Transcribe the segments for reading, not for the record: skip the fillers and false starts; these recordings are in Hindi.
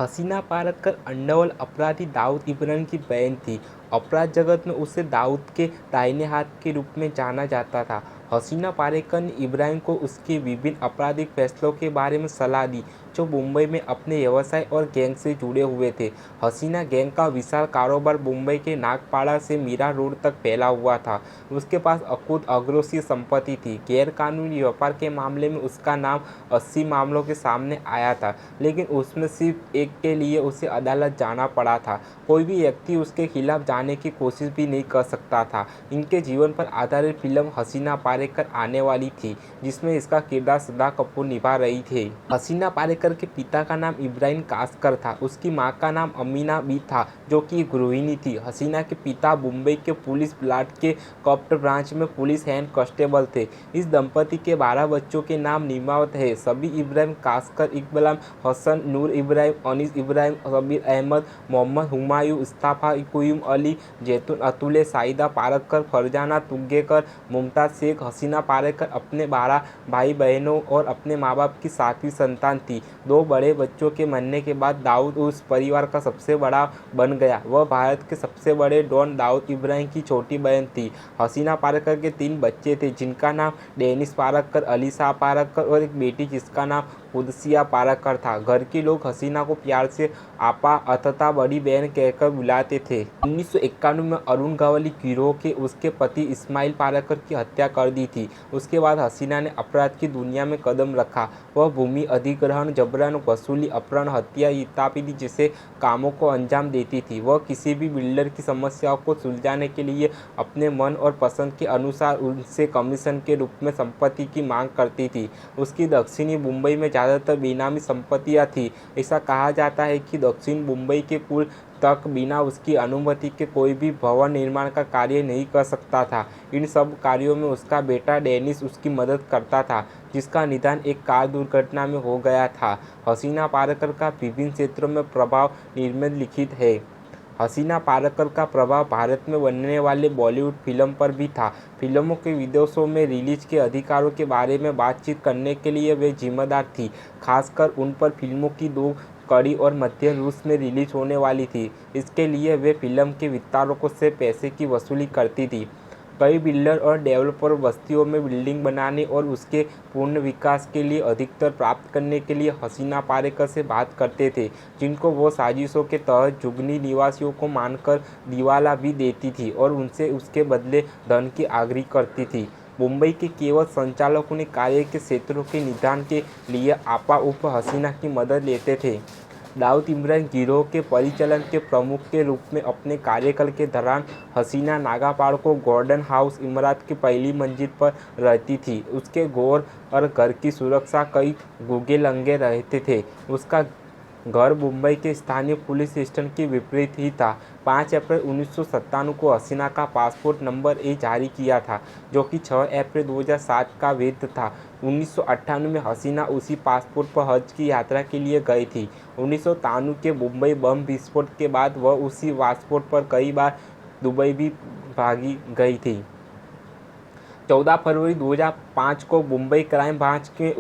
हसीना पारकर अंडरवर्ल्ड अपराधी दाऊद इब्राहिम की बहन थी। अपराध जगत में उसे दाऊद के दाहिने हाथ के रूप में जाना जाता था। हसीना पारेकर ने इब्राहिम को उसके विभिन्न आपराधिक फैसलों के बारे में सलाह दी, जो मुंबई में अपने व्यवसाय और गैंग से जुड़े हुए थे। हसीना गैंग का विशाल कारोबार मुंबई के नागपाड़ा से मीरा रोड तक फैला हुआ था। उसके पास अकूत अग्रोसी संपत्ति थी। गैरकानूनी व्यापार के मामले में उसका नाम 80 मामलों के सामने आया था, लेकिन उसमें सिर्फ एक के लिए उसे अदालत जाना पड़ा था। कोई भी व्यक्ति उसके खिलाफ जाने की कोशिश भी नहीं कर सकता था। इनके जीवन पर आधारित फिल्म हसीना पारेकर आने वाली थी, जिसमें इसका किरदार श्रद्धा कपूर निभा रही थी। हसीना पारेकर के पिता का नाम इब्राहिम कासकर था। उसकी मां का नाम अमीना बी था, जो कि गृहिणी थी। हसीना के पिता मुंबई के पुलिस ब्लाड के कॉप्ट ब्रांच में पुलिस हैंड कांस्टेबल थे। इस दंपति के 12 बच्चों के नाम निम्नवत है: सबी इब्राहिम कासकर, इकबाल हसन, नूर इब्राहिम, अनीस इब्राहिम, सबीर अहमद, मोहम्मद हुमायूं, मुस्तफा क्यूम अली, जैतून अतुल्य, साइदा पारकर, फरजाना तुंगेकर, मुमताज शेख। हसीना पारेकर अपने 12 भाई बहनों और अपने माँ बाप की 7वीं संतान थी। 2 बड़े बच्चों के मरने के बाद दाऊद उस परिवार का सबसे बड़ा बन गया। वह भारत के सबसे बड़े डॉन दाऊद इब्राहिम की छोटी बहन थी। हसीना पारेकर के 3 बच्चे थे, जिनका नाम डेनिस पारकर, अलीशा पारकर और एक बेटी जिसका नाम कुदसिया पारकर था। घर के लोग हसीना को प्यार से आपा अथवा बड़ी बहन कहकर बुलाते थे। 1991 में अरुण गवली गिरोह के उसके पति इस्माइल पारकर की हत्या कर दी थी। उसके बाद हसीना ने अपराध की दुनिया में कदम रखा। वह भूमि अधिग्रहण, जबरन वसूली, अपहरण, हत्या इत्यादि जैसे कामों को अंजाम देती थी। वह किसी भी बिल्डर की समस्याओं को सुलझाने के लिए अपने मन और पसंद के अनुसार उनसे कमीशन के रूप में संपत्ति की मांग करती थी। उसकी दक्षिणी मुंबई में ज़्यादातर बेनामी संपत्तियां थी। ऐसा कहा जाता है कि दक्षिण मुंबई के कुल तक बिना उसकी अनुमति के कोई भी भवन निर्माण का कार्य नहीं कर सकता था। इन सब कार्यों में उसका बेटा डेनिस उसकी मदद करता था, जिसका निधन एक कार दुर्घटना में हो गया था। हसीना पारकर का विभिन्न क्षेत्रों में प्रभाव निम्नलिखित है। हसीना पारकर का प्रभाव भारत में बनने वाले बॉलीवुड फिल्म पर भी था। फिल्मों के विदेशों में रिलीज के अधिकारों के बारे में बातचीत करने के लिए वे जिम्मेदार थी, खासकर उन पर फिल्मों की 2 कड़ी और मध्य रूस में रिलीज होने वाली थी। इसके लिए वे फिल्म के वितरकों से पैसे की वसूली करती थी। कई बिल्डर और डेवलपर बस्तियों में बिल्डिंग बनाने और उसके पूर्ण विकास के लिए अधिकतर प्राप्त करने के लिए हसीना पारेकर से बात करते थे, जिनको वो साजिशों के तहत जुगनी निवासियों को मानकर दिवाला भी देती थी और उनसे उसके बदले धन की आग्रह करती थी। मुंबई के केवल संचालकों ने कार्य के क्षेत्रों के निदान के लिए आपा उप हसीना की मदद लेते थे। दाऊद इब्राहिम गिरोह के परिचालन के प्रमुख के रूप में अपने कार्यकाल के दौरान हसीना नागापाड़ को गॉर्डन हाउस इमारत की पहली मंजिल पर रहती थी। उसके गोर और घर की सुरक्षा कई गुगे लंगे रहते थे। उसका घर मुंबई के स्थानीय पुलिस स्टेशन के विपरीत ही था। 5 अप्रैल 1997 को हसीना का पासपोर्ट नंबर ए जारी किया था, जो कि 6 अप्रैल 2007 का वैध था। 1998 में हसीना उसी पासपोर्ट पर हज की यात्रा के लिए गई थी। 1993 के मुंबई बम विस्फोट के बाद वह उसी पासपोर्ट पर कई बार दुबई भी भागी गई थी। 14 फरवरी 2005 को मुंबई क्राइम ब्रांच के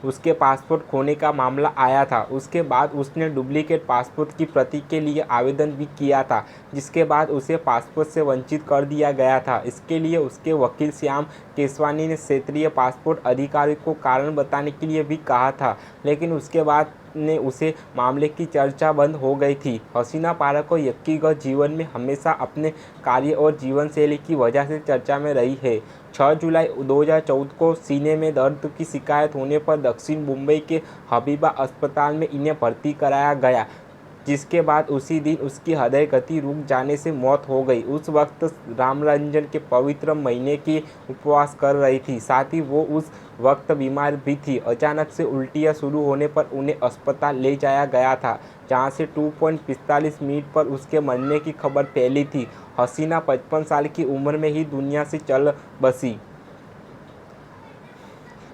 उसके पासपोर्ट खोने का मामला आया था। उसके बाद उसने डुप्लीकेट पासपोर्ट की प्रति के लिए आवेदन भी किया था, जिसके बाद उसे पासपोर्ट से वंचित कर दिया गया था। इसके लिए उसके वकील श्याम केसवानी ने क्षेत्रीय पासपोर्ट अधिकारी को कारण बताने के लिए भी कहा था, लेकिन उसके बाद ने उसे मामले की चर्चा बंद हो गई थी। हसीना पारकर व्यक्तिगत जीवन में हमेशा अपने कार्य और जीवन शैली की वजह से चर्चा में रही है। 6 जुलाई 2014 को सीने में दर्द की शिकायत होने पर दक्षिण मुंबई के हबीबा अस्पताल में इन्हें भर्ती कराया गया, जिसके बाद उसी दिन उसकी हृदय गति रुक जाने से मौत हो गई। उस वक्त रामरंजन के पवित्र महीने की उपवास कर रही थी, साथ ही वो उस वक्त बीमार भी थी। अचानक से उल्टियाँ शुरू होने पर उन्हें अस्पताल ले जाया गया था, जहां से 2.45 मिनट पर उसके मरने की खबर फैली थी। हसीना 55 साल की उम्र में ही दुनिया से चल बसी।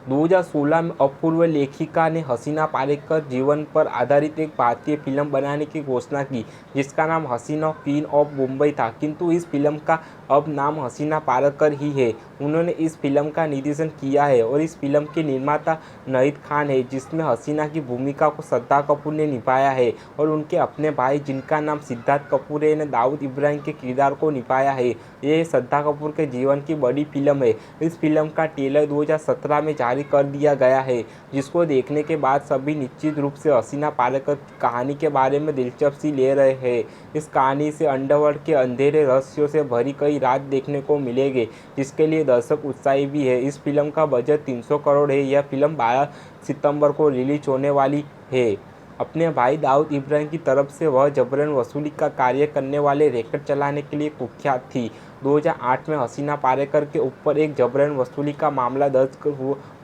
2016 में अपूर्व लेखिका ने हसीना पारेकर जीवन पर आधारित एक भारतीय फिल्म बनाने की घोषणा की, जिसका नाम हसीना क्वीन ऑफ मुंबई था, किंतु इस फिल्म का अब नाम हसीना पारेकर ही है। उन्होंने इस फिल्म का निर्देशन किया है और इस फिल्म के निर्माता नाहिद खान है, जिसमें हसीना की भूमिका को श्रद्धा कपूर ने निभाया है और उनके अपने भाई, जिनका नाम सिद्धार्थ कपूर है, ने दाऊद इब्राहिम के किरदार को निभाया है। ये श्रद्धा कपूर के जीवन की बड़ी फिल्म है। इस फिल्म का ट्रेलर 2017 में जारी कर दिया गया है, जिसको देखने के बाद सभी निश्चित रूप से हसीना पारेकर की कहानी के बारे में दिलचस्पी ले रहे हैं। इस कहानी से अंडरवर्ल्ड के अंधेरे रहस्यों से भरी कई रात देखने को मिलेंगे, जिसके लिए दर्शक उत्साही भी है। इस फिल्म का बजट 300 करोड़ है। यह फिल्म 12 सितंबर को रिलीज होने वाली है। अपने भाई दाऊद इब्राहिम की तरफ से वह जबरन वसूली का कार्य करने वाले रैकेट चलाने के लिए कुख्यात थी। 2008 में हसीना पारेकर के ऊपर एक जबरन वसूली का मामला दर्ज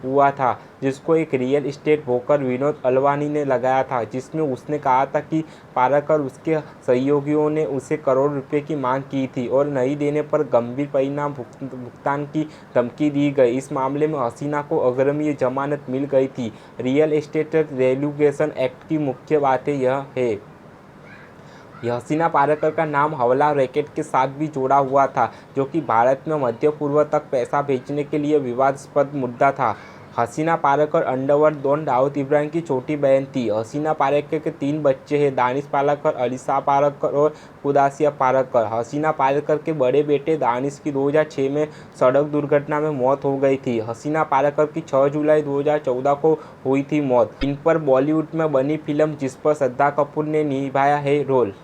हुआ था, जिसको एक real estate broker Vinod Alwani ने लगाया था, जिसमें उसने कहा था कि पारेकर उसके सहयोगियों ने उसे करोड़ रुपए की मांग की थी और नहीं देने पर गंभीर परिणाम भुगतान की धमकी दी गई। इस मामले में हसीना को अग्रिम जमानत मिल गई थी। रियल एस्टेट रेगुलेशन एक्ट की मुख्य बातें यह है। हसीना पारेकर का नाम हवाला रैकेट के साथ भी जोड़ा हुआ था, जो कि भारत में मध्य पूर्व तक पैसा भेजने के लिए विवादास्पद मुद्दा था। हसीना पारेकर अंडरवर्ल्ड डॉन दाऊद इब्राहिम की छोटी बहन थी। हसीना पारेकर के 3 बच्चे हैं, दानिश पारेकर, अलीशा पारेकर और कुदासिया पारेकर। हसीना पारेकर के बड़े बेटे दानिश की 2006 में सड़क दुर्घटना में मौत हो गई थी। हसीना पारेकर की 6 जुलाई 2014 को हुई थी मौत। इन पर बॉलीवुड में बनी फिल्म, जिस पर श्रद्धा कपूर ने निभाया है रोल।